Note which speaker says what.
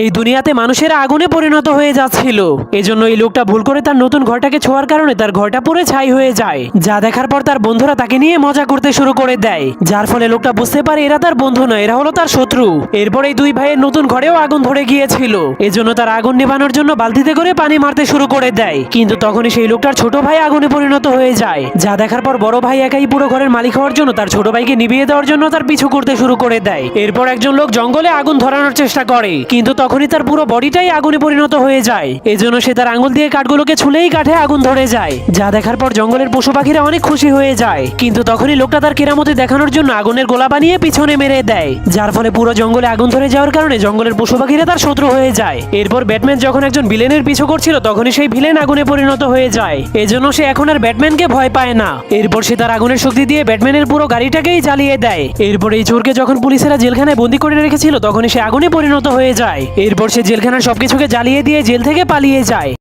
Speaker 1: এই দুনিয়াতে মানুষেরা আগুনে পরিণত হয়ে যাচ্ছিল। এজন্য এই লোকটা ভুল করে তার নতুন ঘরটাকে ছোঁয়ার কারণে তার ঘরটা পুরো ছাই হয়ে যায়, যা দেখার পর তার বন্ধুরা তাকে নিয়ে মজা করতে শুরু করে দেয়, যার ফলে লোকটা বুঝতে পারে এরা তার বন্ধু নয়, এরা হলো তার শত্রু। এরপর এই দুই ভাইয়ের নতুন ঘরেও আগুন ধরে গিয়েছিল, এজন্য তার আগুন নেভানোর জন্য বালতিতে করে পানি মারতে শুরু করে দেয়। কিন্তু তখনই সেই লোকটার ছোট ভাই আগুনে পরিণত হয়ে যায়, যা দেখার পর বড় ভাই একাই পুরো ঘরের মালিক হওয়ার জন্য তার ছোট ভাইকে নিভিয়ে দেওয়ার জন্য তার পিছু করতে শুরু করে দেয়। এরপর একজন লোক জঙ্গলে আগুন ধরানোর চেষ্টা করে, কিন্তু তখনই তার পুরো বডিটাই আগুনে পরিণত হয়ে যায়। এজন্য সে তার আঙুল দিয়ে কাঠগুলোকে ছুলেই কাঠে আগুন ধরে যায়, যা দেখার পর জঙ্গলের পশু পাখিরা অনেক খুশি হয়ে যায়। কিন্তু তখনই লোকটা তার কেরামতি দেখানোর জন্য আগুনের গোলা বানিয়ে পিছনে মেরে দেয়, যার ফলে পুরো জঙ্গলে আগুন ধরে যাওয়ার কারণে জঙ্গলের পশু পাখিরা তার শত্রু হয়ে যায়। এরপর ব্যাটম্যান যখন একজন ভিলেনের পিছু করছিল তখনই সেই ভিলেন আগুনে পরিণত হয়ে যায়, এজন্য সে এখন আর ব্যাটম্যানকে ভয় পায় না। এরপর সে তার আগুনের শক্তি দিয়ে ব্যাটম্যানের পুরো গাড়িটাকেই জ্বালিয়ে দেয়। এরপর এই চোরকে যখন পুলিশেরা জেলখানায় বন্দি করে রেখেছিল তখনই সে আগুনে পরিণত হয়ে যায়। এরপর সে জেলখানার সবকিছুকে জ্বালিয়ে দিয়ে জেল থেকে পালিয়ে যায়।